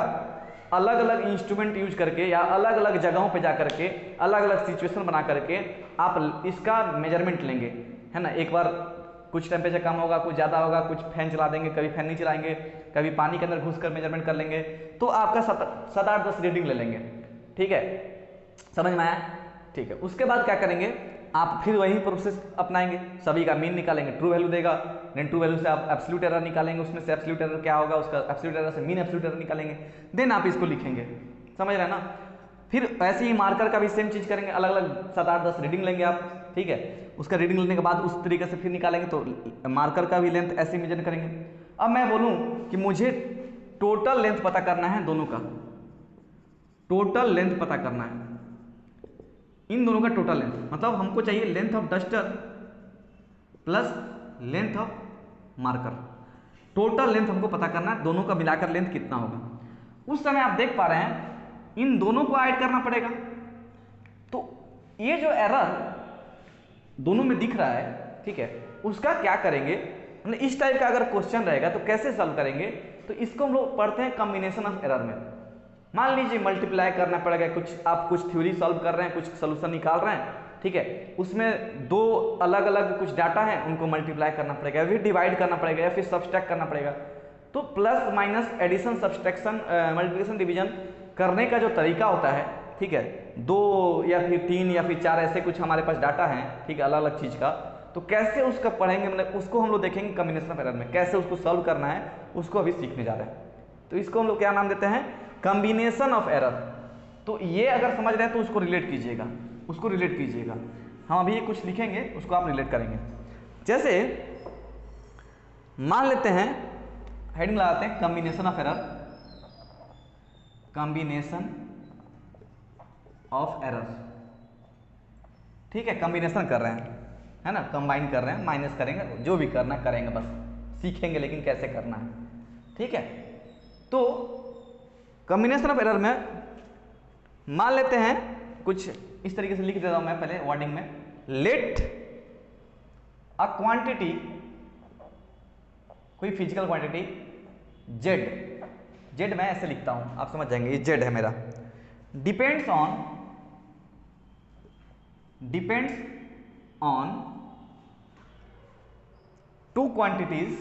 अलग अलग इंस्ट्रूमेंट यूज करके या अलग अलग जगहों पे जा करके अलग अलग सिचुएशन बना करके आप इसका मेजरमेंट लेंगे, है ना। एक बार कुछ टेम्परेचर कम होगा, कुछ ज़्यादा होगा, कुछ फैन चला देंगे, कभी फैन नहीं चलाएंगे, कभी पानी के अंदर घुस कर मेजरमेंट कर लेंगे, तो आपका 7-8-10 रीडिंग ले लेंगे, ठीक है। समझ में आया? ठीक है। उसके बाद क्या करेंगे, आप फिर वही प्रोसेस अपनाएंगे, सभी का मीन निकालेंगे, ट्रू वैल्यू देगा, देन ट्रू वैल्यू से आप एब्सोल्यूट एरर निकालेंगे, उसमें से एब्सोल्यूट एरर क्या होगा, उसका एब्सोल्यूट एरर से मीन एब्सोल्यूट एरर निकालेंगे, देन आप इसको लिखेंगे। समझ रहे हैं ना? फिर ऐसे ही मार्कर का भी सेम चीज करेंगे, अलग अलग 7-8-10 रीडिंग लेंगे आप, ठीक है। उसका रीडिंग लेने के बाद उस तरीके से फिर निकालेंगे, तो मार्कर का भी लेंथ ऐसे मेजर करेंगे। अब मैं बोलूं कि मुझे टोटल लेंथ पता करना है, दोनों का टोटल लेंथ पता करना है, इन दोनों का टोटल लेंथ, मतलब हमको चाहिए length of duster plus length of marker, total length हमको पता करना है, दोनों का मिलाकर लेंथ कितना होगा। उस समय आप देख पा रहे हैं इन दोनों को ऐड करना पड़ेगा, तो ये जो एरर दोनों में दिख रहा है, ठीक है, उसका क्या करेंगे, मतलब इस टाइप का अगर क्वेश्चन रहेगा तो कैसे सॉल्व करेंगे, तो इसको हम लोग पढ़ते हैं कॉम्बिनेशन ऑफ एरर में। मान लीजिए मल्टीप्लाई करना पड़ेगा, कुछ थ्योरी सॉल्व कर रहे हैं, कुछ सोल्यूशन निकाल रहे हैं, ठीक है, उसमें दो अलग अलग कुछ डाटा हैं, उनको मल्टीप्लाई करना पड़ेगा, फिर डिवाइड करना पड़ेगा, या फिर सब्सट्रैक्ट करना पड़ेगा। तो plus minus addition subtraction multiplication division करने का जो तरीका होता है, ठीक है, 2 या फिर 3 या फिर 4 ऐसे कुछ हमारे पास डाटा हैं, ठीक है, अलग अलग चीज का, तो कैसे उसका पढ़ेंगे, मतलब उसको हम लोग देखेंगे कॉम्बिनेशन ऑफ एरर में, कैसे उसको सॉल्व करना है, उसको अभी सीखने जा रहे हैं। तो इसको हम लोग क्या नाम देते हैं, कॉम्बिनेशन ऑफ एरर। तो ये अगर समझ रहे हैं तो उसको रिलेट कीजिएगा, उसको रिलेट कीजिएगा। हम अभी कुछ लिखेंगे, उसको आप रिलेट करेंगे। जैसे मान लेते हैं, हेडिंग लगाते हैं combination of error, combination of error, ठीक है, कॉम्बिनेशन कर रहे हैं, है ना, कंबाइन कर रहे हैं, माइनस करेंगे, जो भी करना करेंगे, बस सीखेंगे लेकिन कैसे करना है, ठीक है। तो कॉम्बिनेशन ऑफ एरर में मान लेते हैं कुछ इस तरीके से लिख देता हूं मैं पहले वर्डिंग में, लेट अ क्वांटिटी, कोई फिजिकल क्वांटिटी जेड मैं ऐसे लिखता हूं, आप समझ जाएंगे, ये जेड है मेरा, depends on two quantities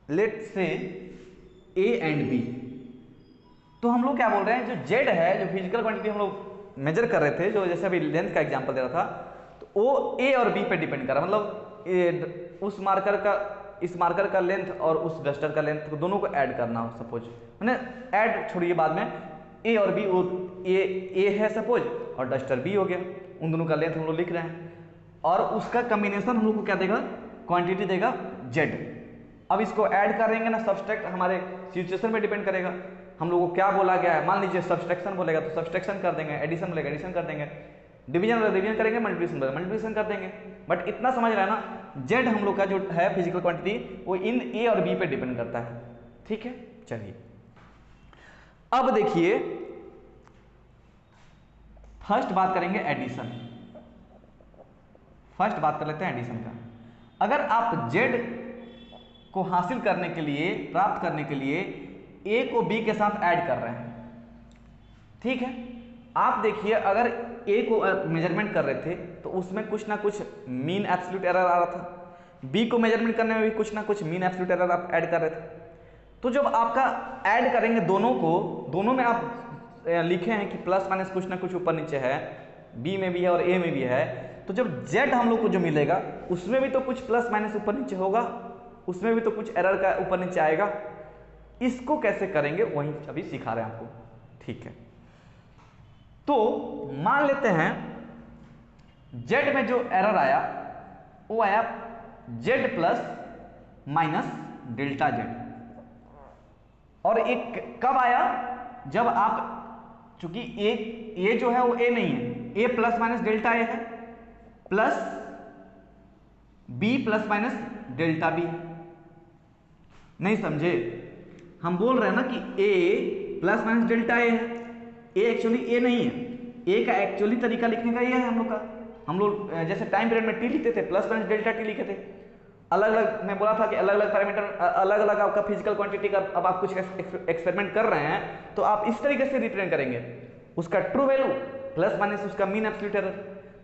let say A and B. तो हम लोग क्या बोल रहे हैं, जो जेड है, जो फिजिकल क्वांटिटी हम लोग मेजर कर रहे थे, जो जैसे अभी लेंथ का एग्जांपल दे रहा था, तो वो ए और बी पे डिपेंड कर रहा है, मतलब उस मार्कर का, इस मार्कर का लेंथ और उस डस्टर का लेंथ को दोनों को ऐड करना हो, सपोज मैंने ऐड छोड़िए बाद में, ए और बी, वो ए है सपोज और डस्टर बी हो गया, उन दोनों का लेंथ हम लोग लिख रहे हैं, और उसका कॉम्बिनेशन हम लोग को क्या देगा, क्वांटिटी देगा जेड। अब इसको ऐड करेंगे ना, सब्सट्रैक्ट हमारे सिचुएशन पे डिपेंड करेगा, हम लोग को क्या बोला गया है, मान लीजिए सब्सट्रैक्शन बोलेगा तो सब्सट्रैक्शन कर देंगे, एडिशन बोलेगा एडिशन कर देंगे, डिवीजन वाला डिवीजन करेंगे, मल्टीप्लिकेशन वाला मल्टीप्लिकेशन कर देंगे। बट इतना समझ रहा है ना, जेड हम लोग का जो है फिजिकल क्वांटिटी वो इन ए और बी पे डिपेंड करता है। ठीक है, चलिए अब देखिए फर्स्ट बात करेंगे एडिशन। फर्स्ट बात कर लेते हैं एडिशन का। अगर आप जेड को हासिल करने के लिए, प्राप्त करने के लिए ए को बी के साथ ऐड कर रहे हैं, ठीक है, आप देखिए अगर ए को मेजरमेंट कर रहे थे तो उसमें कुछ ना कुछ मीन एब्सोल्यूट एरर आ रहा था, बी को मेजरमेंट करने में भी कुछ ना कुछ मीन एब्सोल्यूट एरर आप ऐड कर रहे थे। तो जब आपका ऐड करेंगे दोनों को, दोनों में आप लिखे हैं कि प्लस माइनस कुछ ना कुछ ऊपर नीचे है, बी में भी है और ए में भी है, तो जब जेड हम लोग को जो मिलेगा उसमें भी तो कुछ प्लस माइनस ऊपर नीचे होगा, उसमें भी तो कुछ एरर का ऊपर नीचे आएगा। इसको कैसे करेंगे वही अभी सिखा रहे हैं आपको, ठीक है। तो मान लेते हैं जेड में जो एरर आया वो आया Z plus minus delta Z, और एक कब आया, जब आप, चूंकि ए जो है वो ए नहीं है, A plus minus delta A है, plus B plus minus delta B. नहीं समझे, हम बोल रहे हैं ना कि A plus minus delta A है, ए एक्चुअली ए नहीं है, ए का एक्चुअली तरीका लिखने का ये है हम लोग का। हम लोग जैसे टाइम पीरियड में टी लिखते थे, प्लस माइनस डेल्टा टी लिखे थे, अलग अलग, मैं बोला था कि अलग अलग पैरामीटर, अलग अलग आपका फिजिकल क्वांटिटी का अब आप कुछ एक्सपेरिमेंट कर रहे हैं तो आप इस तरीके से रिप्रेजेंट करेंगे, उसका ट्रू वैल्यू प्लस माइनस उसका मीन एब्सोल्यूट एरर।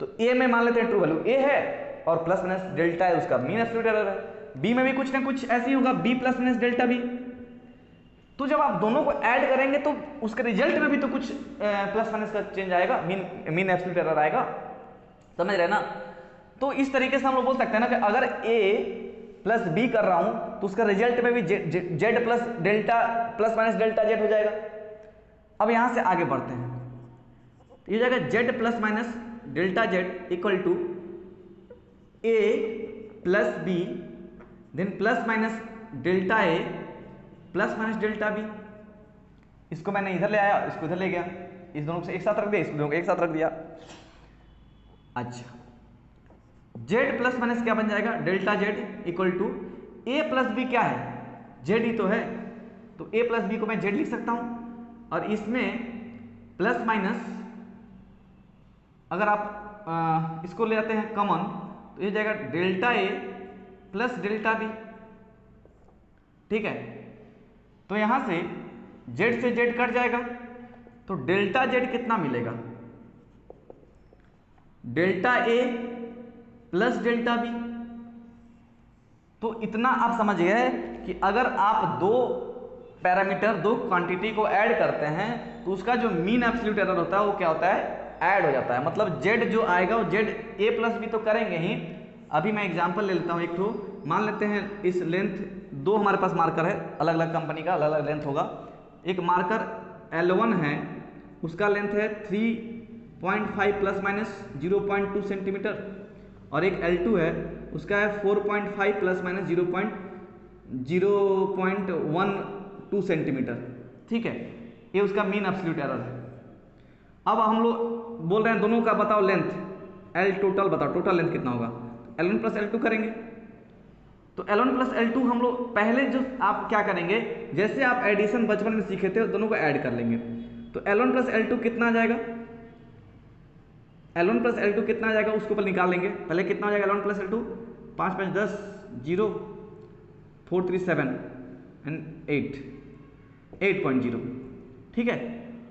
तो ए में मान लेते हैं ट्रू वैल्यू ए है और प्लस माइनस डेल्टा है उसका मीन एब्सोल्यूट एरर है, बी में भी कुछ ना कुछ ऐसे ही होगा, B plus minus delta B. तो जब आप दोनों को ऐड करेंगे तो उसके रिजल्ट में भी तो कुछ प्लस माइनस का चेंज आएगा, मीन एब्सोल्यूट एरर आएगा, समझ रहे ना। तो इस तरीके से हम लोग बोल सकते हैं ना कि अगर ए प्लस बी कर रहा हूं तो उसका रिजल्ट में भी Z plus delta plus minus delta Z हो जाएगा। अब यहां से आगे बढ़ते हैं, तो ये जाएगा Z plus minus delta Z equal to A plus B then plus minus delta A plus minus delta B. इसको मैंने इधर ले आया, इसको इधर ले गया, इस दोनों से एक साथ रख दिया, इस दोनों को एक साथ रख दिया। अच्छा, जेड प्लस माइनस क्या बन जाएगा, delta Z equal to A plus B क्या है, जेड ही तो है, तो ए प्लस बी को मैं जेड लिख सकता हूं, और इसमें प्लस माइनस अगर आप इसको ले आते हैं कॉमन तो ये जाएगा delta A plus delta B, ठीक है। तो यहां से जेड से जेड कट जाएगा तो डेल्टा जेड कितना मिलेगा, delta A plus delta B. तो इतना आप समझ गए कि अगर आप दो पैरामीटर, दो क्वांटिटी को ऐड करते हैं तो उसका जो मीन एब्सोल्यूट एरर होता है वो क्या होता है, ऐड हो जाता है। मतलब जेड जो आएगा वो जेड ए प्लस बी तो करेंगे ही। अभी मैं एग्जांपल ले लेता हूँ एक ठो, मान लेते हैं इस लेंथ, दो हमारे पास मार्कर है, अलग अलग कंपनी का अलग अलग लेंथ होगा। एक मार्कर L1 है, उसका लेंथ है 3.5 प्लस माइनस 0.2 सेंटीमीटर, और एक L2 है, उसका है 4.5 प्लस माइनस 0.12 सेंटीमीटर, ठीक है। ये उसका मीन एब्सोल्यूट एरर है। अब हम लोग बोल रहे हैं दोनों का बताओ लेंथ, L टोटल बताओ, टोटल लेंथ कितना होगा, L1 प्लस L2 करेंगे। तो L1 प्लस L2 हम लोग पहले जो आप क्या करेंगे, जैसे आप एडिशन बचपन में सीखे थे दोनों को ऐड कर लेंगे। तो L1 प्लस L2 कितना आ जाएगा, L1 प्लस L2 कितना आ जाएगा उसको पहले निकाल लेंगे। पहले कितना हो जाएगा L1 प्लस L2, 5 5 10 0 4 3 7 एंड 8.0, ठीक है।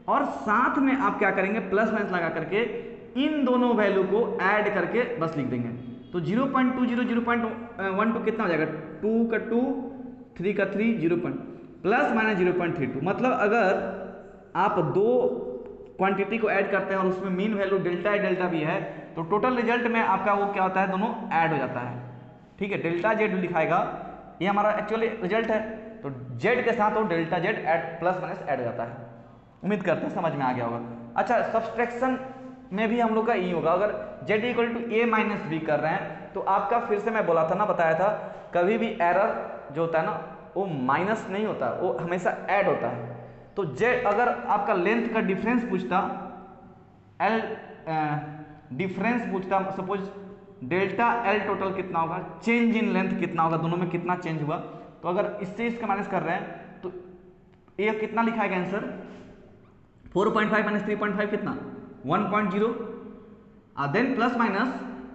और साथ में आप क्या करेंगे, प्लस माइनस लगा करके इन दोनों वैल्यू को ऐड करके बस लिख देंगे। तो 0.20 0.12 कितना हो जाएगा, 2 का 2 3 का 3 0 प्लस माइनस 0.32। मतलब अगर आप दो क्वांटिटी को ऐड करते हैं और उसमें मीन वैल्यू डेल्टा है डेल्टा बी है तो टोटल रिजल्ट में आपका वो क्या होता है, दोनों ऐड हो जाता है, ठीक है। डेल्टा जेड लिखाएगा, ये हमारा एक्चुअली रिजल्ट है, तो जेड के साथ वो delta Z add plus minus add हो जाता है। उम्मीद करते हैं समझ में आ गया होगा। अच्छा, सब्सट्रैक्शन में भी हम लोग का ई होगा, अगर Z equal to A minus B कर रहे हैं तो आपका फिर से मैं बोला था ना, बताया था, कभी भी एरर जो होता है ना वो माइनस नहीं होता, वो हमेशा ऐड होता है। तो जेड अगर आपका लेंथ का डिफरेंस पूछता, डिफरेंस पूछता, सपोज डेल्टा एल टोटल कितना होगा, चेंज इन लेंथ कितना होगा, दोनों में कितना चेंज हुआ। तो अगर इससे इसका माइनस कर रहे हैं तो ये कितना लिखा है आंसर, 4.5 माइनस 3.5 कितना 1.0। देन प्लस माइनस,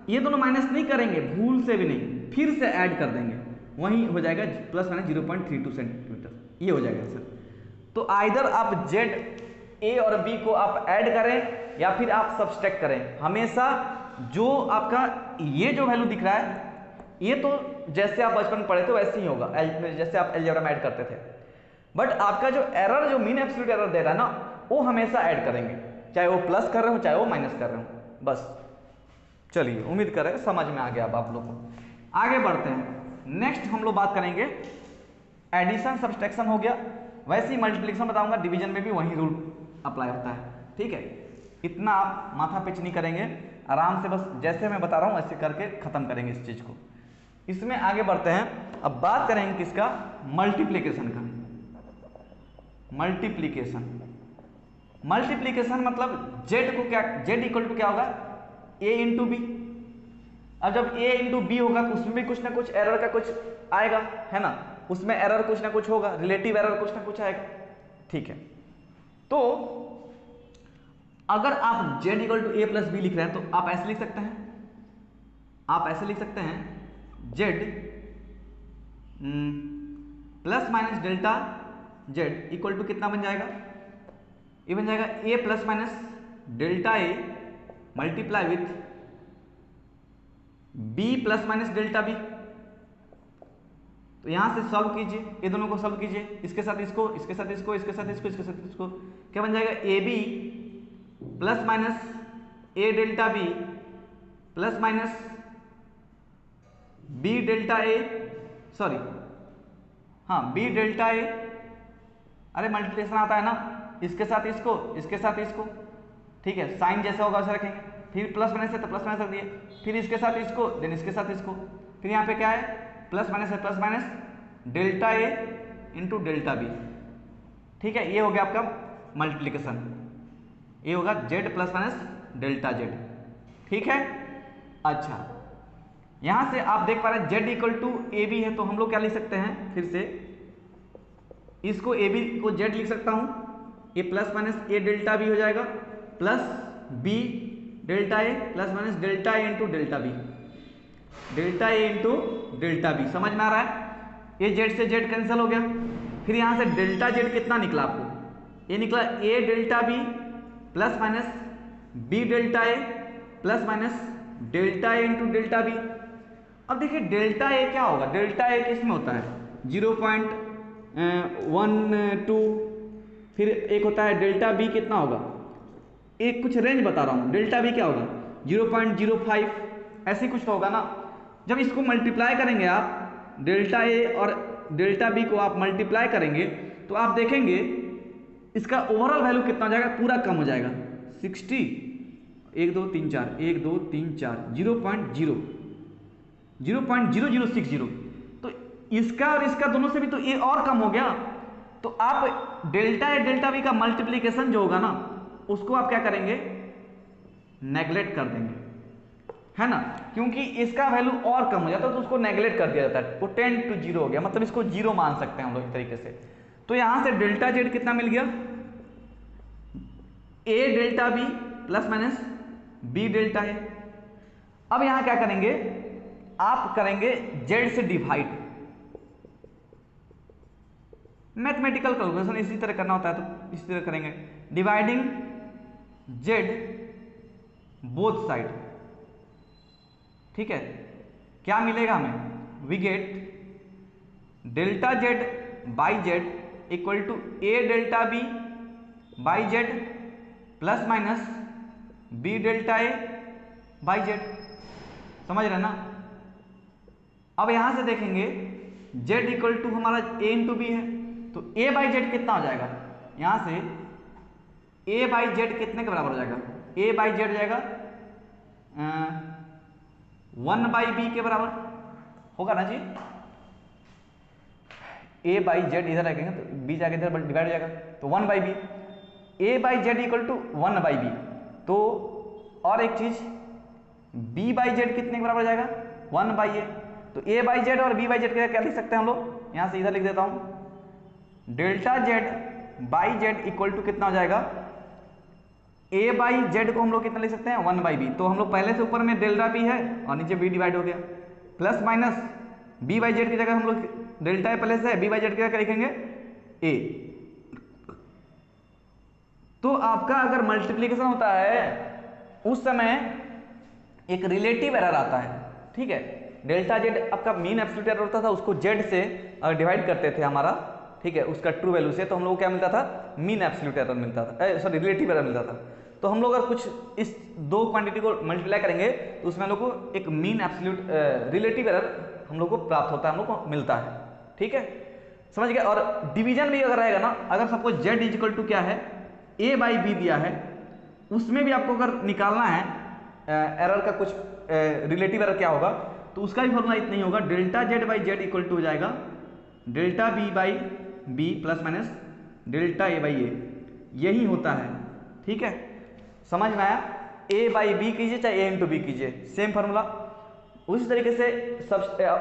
ये दोनों माइनस नहीं करेंगे भूल से भी नहीं, फिर से ऐड कर देंगे, वही हो जाएगा प्लस माइनस 0.32 सेंटीमीटर, ये हो जाएगा आंसर। तो आइदर आप जेड ए और बी को आप ऐड करें या फिर आप सब्सट्रैक्ट करें, हमेशा जो आपका ये जो वैल्यू दिख रहा है ये तो जैसे आप बचपन में पढ़े थे वैसे ही होगा, जैसे आप अलजेब्रा में ऐड करते थे। बट आपका जो एरर, जो मीन एब्सोल्यूट एरर दे रहा है ना, वो हमेशा ऐड करेंगे, चाहे वो प्लस कर रहे हो चाहे वो माइनस कर रहे हो। बस चलिए, उम्मीद करें समझ में आ गया अब आप लोगों को। आगे बढ़ते हैं, नेक्स्ट हम लोग बात करेंगे एडिशन सब्सट्रैक्शन हो गया, वैसे ही मल्टीप्लिकेशन बताऊंगा, डिवीजन में भी वही रूल अप्लाई होता है। ठीक है, इतना आप माथा पिच नहीं करेंगे, आराम से बस जैसे मैं बता रहा हूँ ऐसे करके खत्म करेंगे इस चीज को। इसमें आगे बढ़ते हैं, अब बात करेंगे किसका, मल्टीप्लिकेशन का। मल्टीप्लिकेशन, मल्टीप्लिकेशन मतलब जेड को क्या, जेड इक्वल टू क्या होगा, ए इंटू बी। अब जब ए इंटू बी होगा तो उसमें भी कुछ ना कुछ एरर का कुछ आएगा, है ना, उसमें एरर कुछ ना कुछ होगा, रिलेटिव एरर कुछ ना कुछ आएगा। ठीक है, तो अगर आप Z equal to A plus B लिख रहे हैं तो आप ऐसे लिख सकते हैं, आप ऐसे लिख सकते हैं Z plus minus delta Z equal to कितना बन जाएगा, ये बन जाएगा A plus minus delta A multiply with B plus minus delta B. तो यहां से सॉल्व कीजिए, ये दोनों को सॉल्व कीजिए, इसके साथ इसको, इसके साथ इसको, इसके साथ इसको, इसके साथ इसको, क्या बन जाएगा, A B plus minus A delta B plus minus B delta A, sorry हाँ बी डेल्टा ए, अरे मल्टीप्लिकेशन आता है ना, इसके साथ इसको, इसके साथ इसको, ठीक है, साइन जैसा होगा वैसे रखेंगे, फिर प्लस माइनस है तो प्लस माइनस रख दिए, फिर इसके साथ इसको, देन इसके साथ इसको, फिर यहाँ पे क्या है, प्लस माइनस है, plus minus delta A into delta B. ठीक है, ये हो गया आपका मल्टीप्लिकेशन, ये होगा Z plus minus delta Z. ठीक है, अच्छा यहां से आप देख पा रहे हैं Z equal to A B है, तो हम लोग क्या लिख सकते हैं, फिर से इसको ए बी को जेड लिख सकता हूं, ये plus minus A delta B हो जाएगा, plus B delta A plus minus delta A into delta B, delta A into delta B. समझ में आ रहा है, ये जेड से जेड कैंसिल हो गया, फिर यहां से डेल्टा जेड कितना निकला आपको, ये निकला A delta B plus minus B delta A plus minus delta A into delta B. अब देखिए डेल्टा ए क्या होगा, डेल्टा ए किस में होता है 0.12, फिर एक होता है डेल्टा बी कितना होगा, एक कुछ रेंज बता रहा हूँ, डेल्टा बी क्या होगा 0.05, ऐसे कुछ तो होगा ना। जब इसको मल्टीप्लाई करेंगे आप, डेल्टा ए और डेल्टा बी को आप मल्टीप्लाई करेंगे तो आप देखेंगे इसका ओवरऑल वैल्यू कितना हो जाएगा, पूरा कम हो जाएगा 60, 1 2 3 4 1 2 3 4 0.0060। तो इसका और इसका दोनों से भी तो ये और कम हो गया, तो आप डेल्टा ए डेल्टा बी का मल्टीप्लीकेशन जो होगा ना उसको आप क्या करेंगे, नेग्लेक्ट कर देंगे, है ना, क्योंकि इसका वैल्यू और कम हो जाता है तो उसको नेग्लेक्ट कर दिया जाता है, वो 10 to 0 हो गया, मतलब इसको 0 मान सकते हैं हम लोग इस तरीके से। तो यहां से डेल्टा जेड कितना मिल गया, A delta B plus minus B delta A. अब यहां क्या करेंगे, आप करेंगे जेड से डिवाइड, मैथमेटिकल कैलकुलेशन इसी तरह करना होता है तो इसी तरह करेंगे, डिवाइडिंग जेड बोथ साइड। ठीक है, क्या मिलेगा हमें, we get delta Z by Z equal to A delta B by Z plus minus B delta A by Z. समझ रहे ना। अब यहां से देखेंगे जेड इक्वल टू हमारा ए इंटू बी है, तो ए बाई जेड कितना हो जाएगा, यहां से ए बाई जेड कितने के बराबर हो जाएगा, ए बाई जेड हो जाएगा 1 बाई बी के बराबर होगा ना जी। ए बाई जेड इधर रखेंगे तो बी जाके इधर डिवाइड हो जाएगा, तो 1 by B, A by Z equal to 1 by B. तो और एक चीज बी बाई जेड कितने के बराबर हो जाएगा 1 बाई ए। तो ए बाई जेड और बी बाई जेड क्या लिख सकते हैं हम लोग, यहाँ से इधर लिख देता हूँ, delta Z by Z equal to कितना हो जाएगा, ए बाई जेड को हम लोग कितना लिख सकते हैं 1 बाई बी। तो हम लोग पहले से ऊपर में डेल्टा बी है और नीचे बी डिवाइड हो गया, plus minus B by Z की जगह हम लोग डेल्टा ए पहले से है, बी बाई जेड की जगह लिखेंगे ए। तो आपका अगर मल्टीप्लीकेशन होता है उस समय एक रिलेटिव एरर आता है, ठीक है। डेल्टा जेड आपका मीन एब्सोल्यूट एरर होता था, उसको जेड से अगर डिवाइड करते थे हमारा, ठीक है, उसका ट्रू वैल्यू से, तो हम लोग को क्या मिलता था, मीन एब्सोल्यूट एरर मिलता था, सॉरी रिलेटिव एरर मिलता था। तो हम लोग अगर कुछ इस दो क्वांटिटी को मल्टीप्लाई करेंगे तो उसमें हम लोग को एक मीन एब्सोल्यूट रिलेटिव एरर हम लोग को प्राप्त होता है, हम लोग को मिलता है, ठीक है, समझ गए। और डिवीजन भी अगर रहेगा ना, अगर सबको जेड इक्वल टू क्या है ए बाई बी दिया है, उसमें भी आपको अगर निकालना है एरर का कुछ रिलेटिव एरर क्या होगा, तो उसका भी फॉर्मूला इतना ही होगा, delta Z by Z equal to हो जाएगा delta B by B plus minus delta A by A, यही होता है, ठीक है, समझ में आया। ए बाई बी कीजिए चाहे ए इंटू बी कीजिए, सेम फार्मूला। उसी तरीके से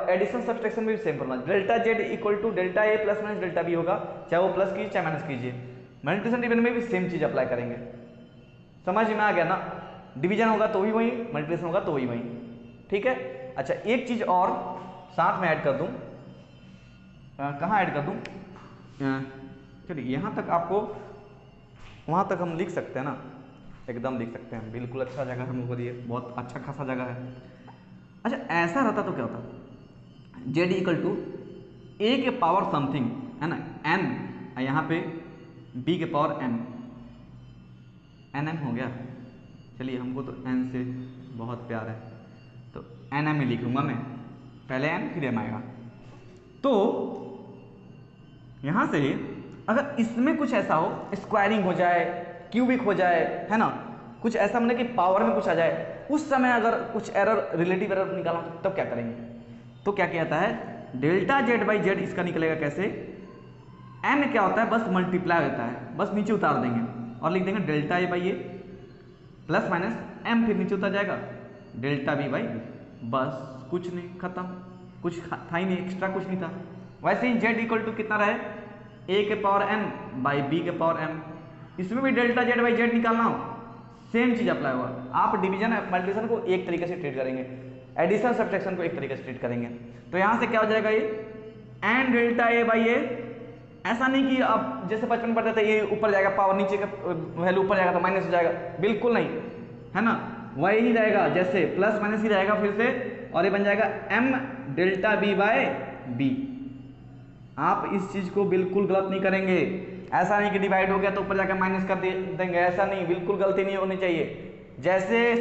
एडिशन सब्सट्रैक्शन में भी same formula, delta Z equal to delta A plus minus delta B होगा, चाहे वो प्लस कीजिए चाहे माइनस कीजिए। मल्टीप्लिकेशन डिवीजन में भी सेम चीज अप्लाई करेंगे, समझ में आ गया ना। डिवीजन होगा तो भी वही, मल्टीप्लिकेशन होगा तो वही वही, ठीक है। अच्छा एक चीज और साथ में ऐड कर दूं, कहाँ ऐड कर दूं, चलिए यहाँ तक, आपको वहाँ तक हम लिख सकते हैं ना, एकदम लिख सकते हैं, बिल्कुल अच्छा जगह हम लोग को दिए, बहुत अच्छा खासा जगह है। अच्छा ऐसा रहता तो क्या होता, जेड इक्वल टू ए के पावर समथिंग है ना, एन, यहाँ पे बी के पावर एम, एन एम हो गया, चलिए हमको तो एन से बहुत प्यार है, तो एन एम में लिखूंगा मैं, पहले एन फिर एम आएगा। तो यहाँ से अगर इसमें कुछ ऐसा हो, स्क्वायरिंग हो जाए, क्यूबिक हो जाए, है ना, कुछ ऐसा मतलब कि पावर में कुछ आ जाए, उस समय अगर कुछ एरर रिलेटिव एरर निकालना तब क्या करेंगे, तो क्या कहता है डेल्टा जेड बाई जेड, इसका निकलेगा कैसे, एन क्या होता है बस मल्टीप्लाई होता है, बस नीचे उतार देंगे और लिख देंगे delta A by A plus minus M, फिर नीचे उतर जाएगा डेल्टा बी बाई बी, बस कुछ नहीं, खत्म, कुछ था ही नहीं, एक्स्ट्रा कुछ नहीं था। वैसे ही जेड इक्वल टू कितना रहे, ए के पावर एन बाई बी के पावर एम, इसमें भी डेल्टा जेड बाई जेड निकालना हो, सेम चीज अप्लाई हुआ। आप डिवीजन मल्टीप्लिकेशन को एक तरीके से ट्रीट करेंगे, एडिशन सब्ट्रैक्शन को एक तरीके से ट्रीट करेंगे। तो यहाँ से क्या हो जाएगा, ये एन डेल्टा ए बाई ए, ऐसा नहीं कि आप जैसे बचपन में पढ़ते थे ये ऊपर जाएगा पावर, नीचे का वैल्यू ऊपर जाएगा तो माइनस हो जाएगा, बिल्कुल नहीं, है ना, वही ही रहेगा, जैसे प्लस माइनस ही रहेगा फिर से, और ये बन जाएगा M delta B by B. आप इस चीज को बिल्कुल गलत नहीं करेंगे, ऐसा नहीं कि डिवाइड हो गया तो ऊपर जाकर माइनस कर देंगे, ऐसा नहीं, बिल्कुल गलती नहीं होनी चाहिए। जैसे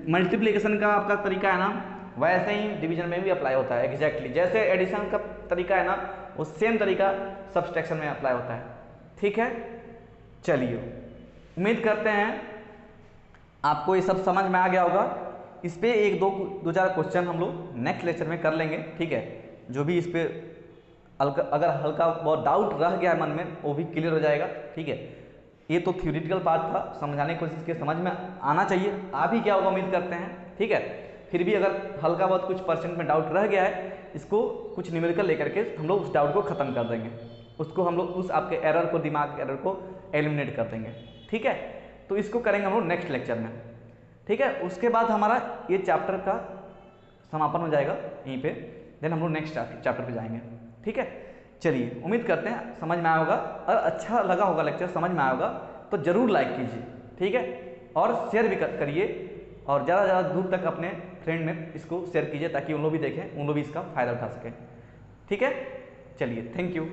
मल्टीप्लिकेशन का आपका तरीका है ना, वैसे ही डिवीजन में भी अप्लाई होता है एग्जैक्टली, जैसे एडिशन का तरीका है ना, वो सेम तरीका सब्सट्रैक्शन में अप्लाई होता है, ठीक है। चलिए उम्मीद करते हैं आपको ये सब समझ में आ गया होगा। इस पे एक दो चार क्वेश्चन हम लोग नेक्स्ट लेक्चर में कर लेंगे, ठीक है। जो भी इस पे अगर हल्का बहुत डाउट रह गया मन में वो भी क्लियर हो जाएगा, ठीक है। ये तो थ्योरेटिकल पार्ट था, समझाने की कोशिश की, समझ में आना चाहिए, आप ही क्या होगा उम्मीद करते हैं, ठीक है। फिर भी अगर हल्का बहुत कुछ परसेंट में डाउट रह गया है, इसको कुछ न्यूमेरिकल लेकर के हम लोग उस डाउट को खत्म कर देंगे, उसको हम लोग उस आपके एरर को, दिमाग के एरर को एलिमिनेट कर देंगे, ठीक है। तो इसको करेंगे हम लोग नेक्स्ट लेक्चर में, ठीक है। उसके बाद हमारा ये चैप्टर का समापन हो जाएगा यहीं पे, देन हम लोग नेक्स्ट चैप्टर पे जाएंगे, ठीक है। चलिए उम्मीद करते हैं समझ में आया होगा, और अच्छा लगा होगा लेक्चर, समझ में आया होगा तो जरूर लाइक कीजिए, ठीक है, और शेयर भी करिए, और ज़्यादा से ज़्यादा दूर तक अपने फ्रेंड में इसको शेयर कीजिए ताकि उन लोग भी देखें, उन लोग भी इसका फ़ायदा उठा सकें, ठीक है। चलिए थैंक यू।